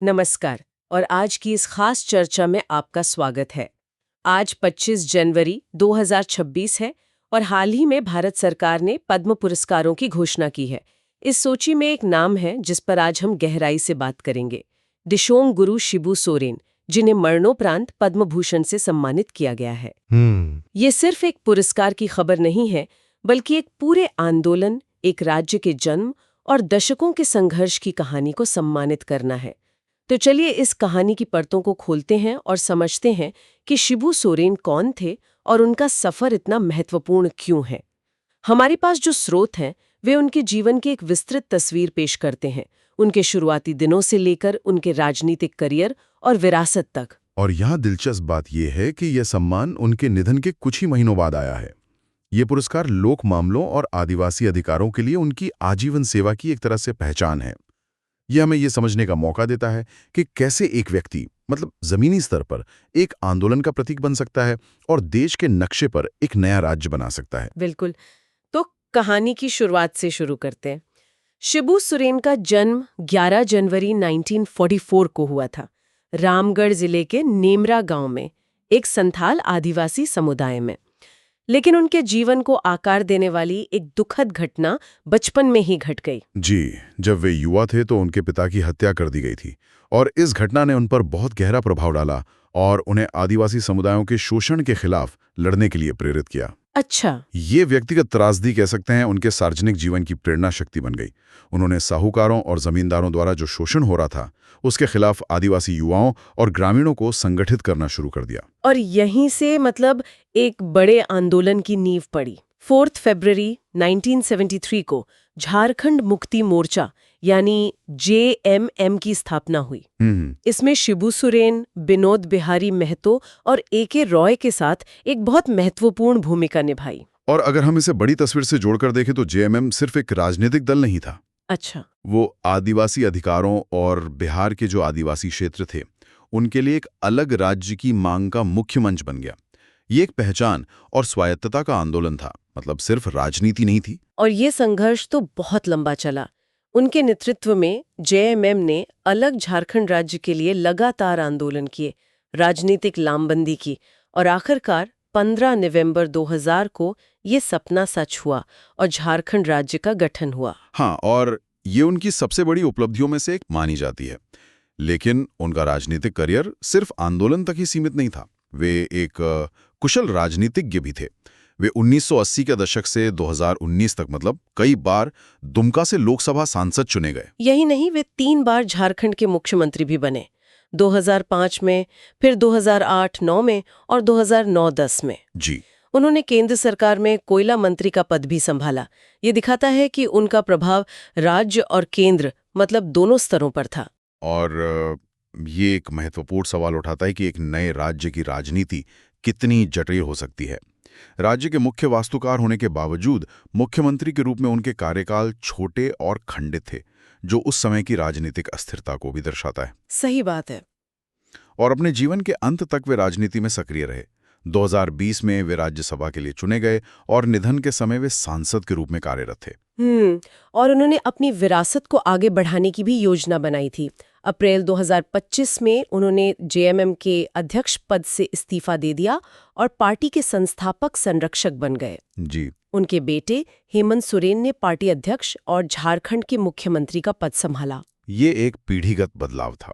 नमस्कार। और आज की इस खास चर्चा में आपका स्वागत है। आज 25 जनवरी 2026 है और हाल ही में भारत सरकार ने पद्म पुरस्कारों की घोषणा की है। इस सूची में एक नाम है जिस पर आज हम गहराई से बात करेंगे। दिशोम गुरु शिबू सोरेन, जिन्हें मरणोपरांत पद्म भूषण से सम्मानित किया गया है। ये सिर्फ एक पुरस्कार की खबर नहीं है, बल्कि एक पूरे आंदोलन, एक राज्य के जन्म और दशकों के संघर्ष की कहानी को सम्मानित करना है। तो चलिए इस कहानी की परतों को खोलते हैं और समझते हैं कि शिबू सोरेन कौन थे और उनका सफर इतना महत्वपूर्ण क्यों है। हमारे पास जो स्रोत हैं वे उनके जीवन की एक विस्तृत तस्वीर पेश करते हैं, उनके शुरुआती दिनों से लेकर उनके राजनीतिक करियर और विरासत तक। और यहाँ दिलचस्प बात यह है कि यह सम्मान उनके निधन के कुछ ही महीनों बाद आया है। ये पुरस्कार लोक मामलों और आदिवासी अधिकारों के लिए उनकी आजीवन सेवा की एक तरह से पहचान है। यह हमें यह समझने का मौका देता है कि कैसे एक व्यक्ति, मतलब जमीनी स्तर पर, एक आंदोलन का प्रतीक बन सकता है और देश के नक्शे पर एक नया राज्य बना सकता है। बिल्कुल। तो कहानी की शुरुआत से शुरू करते हैं। शिबू सोरेन का जन्म 11 जनवरी 1944 को हुआ था, रामगढ़ जिले के नेमरा गांव में, एक संथाल आदिवासी समुदाय में। लेकिन उनके जीवन को आकार देने वाली एक दुखद घटना बचपन में ही घट गई। जी, जब वे युवा थे तो उनके पिता की हत्या कर दी गई थी और इस घटना ने उन पर बहुत गहरा प्रभाव डाला और उन्हें आदिवासी समुदायों के शोषण के खिलाफ लड़ने के लिए प्रेरित किया। अच्छा। ये व्यक्तिगत त्रासदी कह सकते हैं, उनके सार्वजनिक जीवन की प्रेरणा शक्ति बन गई। उन्होंने साहूकारों और जमींदारों द्वारा जो शोषण हो रहा था उसके खिलाफ आदिवासी युवाओं और ग्रामीणों को संगठित करना शुरू कर दिया। और यहीं से एक बड़े आंदोलन की नींव पड़ी। 4 फरवरी 1973 को झारखंड मुक्ति मोर्चा यानी JMM की स्थापना हुई। इसमें शिबू सोरेन, विनोद बिहारी महतो और AK रॉय के साथ एक बहुत महत्वपूर्ण भूमिका निभाई। और अगर हम इसे बड़ी तस्वीर से जोड़कर देखें तो JMM सिर्फ एक राजनीतिक दल नहीं था। अच्छा। वो आदिवासी अधिकारों और बिहार के जो आदिवासी क्षेत्र थे उनके लिए एक अलग राज्य की मांग का मुख्य मंच बन गया। ये एक पहचान और स्वायत्तता का आंदोलन था, मतलब सिर्फ राजनीति नहीं थी। और ये संघर्ष तो बहुत लंबा चला। उनके नेतृत्व में JMM ने अलग झारखंड राज्य के लिए लगातार आंदोलन किए, राजनीतिक लामबंदी की और आखिरकार 15 नवंबर 2000 को ये सपना सच हुआ और झारखंड राज्य का गठन हुआ। हाँ, और ये उनकी सबसे बड़ी उपलब्धियों में से एक मानी जाती है। लेकिन उनका राजनीतिक करियर सिर्फ आंदोलन तक ही सीमित नहीं था। वे एक कुशल राजनीतिज्ञ भी थे। वे 1980 के दशक से 2019 तक, मतलब कई बार, दुमका से लोकसभा सांसद चुने गए। यही नहीं, वे 3 बार झारखंड के मुख्यमंत्री भी बने, 2005 में, फिर 2008-9 में और 2009-10 में। जी। उन्होंने केंद्र सरकार में कोयला मंत्री का पद भी संभाला। ये दिखाता है कि उनका प्रभाव राज्य और केंद्र, मतलब दोनों स्तरों पर था। और ये एक महत्वपूर्ण सवाल उठाता है कि एक नए राज्य की राजनीति कितनी जटिल हो सकती है। राज्य के मुख्य वास्तुकार होने के बावजूद मुख्यमंत्री के रूप में उनके कार्यकाल छोटे और खंडित थे, जो उस समय की राजनीतिक अस्थिरता को भी दर्शाता है। सही बात है। और अपने जीवन के अंत तक वे राजनीति में सक्रिय रहे। 2020 में वे राज्यसभा के लिए चुने गए और निधन के समय वे सांसद के रूप में कार्यरत थे। और उन्होंने अपनी विरासत को आगे बढ़ाने की भी योजना बनाई थी। अप्रैल 2025 में उन्होंने JMM के अध्यक्ष पद से इस्तीफा दे दिया और पार्टी के संस्थापक संरक्षक बन गए। जी। उनके बेटे हेमंत सोरेन ने पार्टी अध्यक्ष और झारखंड के मुख्यमंत्री का पद संभाला। ये एक पीढ़ीगत बदलाव था।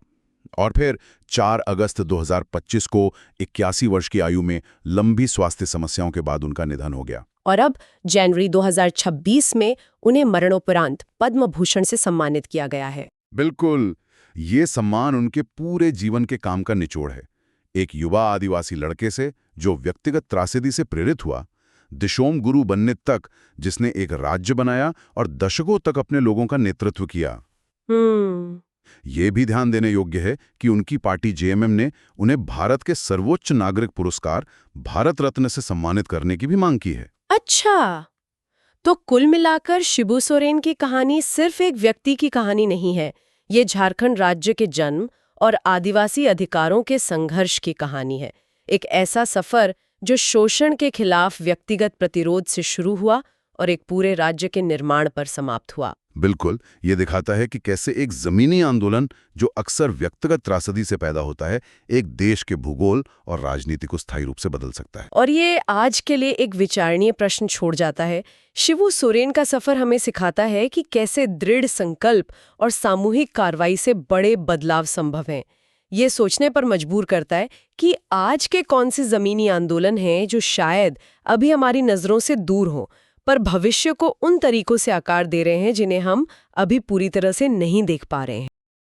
और फिर 4 अगस्त 2025 को 81 वर्ष की आयु में लंबी स्वास्थ्य समस्याओं के बाद उनका निधन हो गया। और अब जनवरी 2026 में उन्हें मरणोपरांत पद्म भूषण से सम्मानित किया गया है। बिल्कुल। ये सम्मान उनके पूरे जीवन के काम का निचोड़ है। एक युवा आदिवासी लड़के से जो व्यक्तिगत त्रासदी से प्रेरित हुआ, दिशोम गुरु बनने तक, जिसने एक राज्य बनाया और दशकों तक अपने लोगों का नेतृत्व किया। ये भी ध्यान देने योग्य है कि उनकी पार्टी JMM ने उन्हें भारत के सर्वोच्च नागरिक पुरस्कार भारत रत्न से सम्मानित करने की भी मांग की है। अच्छा, तो कुल मिलाकर शिबू सोरेन की कहानी सिर्फ एक व्यक्ति की कहानी नहीं है। ये झारखंड राज्य के जन्म और आदिवासी अधिकारों के संघर्ष की कहानी है। एक ऐसा सफर जो शोषण के खिलाफ व्यक्तिगत प्रतिरोध से शुरू हुआ और एक पूरे राज्य के निर्माण पर समाप्त हुआ। बिल्कुल, ये दिखाता है कि कैसे एक जमीनी आंदोलन जो अक्सर व्यक्तिगत त्रासदी से पैदा होता है, एक देश के भूगोल और राजनीति को स्थायी रूप से बदल सकता है। और ये आज के लिए एक विचारणीय प्रश्न छोड़ जाता है। शिबू सोरेन का सफर हमें सिखाता है कि कैसे दृढ़ संकल्प और सामूहिक कार्रवाई से बड़े बदलाव संभव हैं। ये सोचने पर मजबूर करता है कि आज के कौन से जमीनी आंदोलन हैं जो शायद अभी हमारी नजरों से दूर हों, पर भविष्य को उन तरीकों से आकार दे रहे हैं जिन्हें हम अभी पूरी तरह से नहीं देख पा रहे हैं।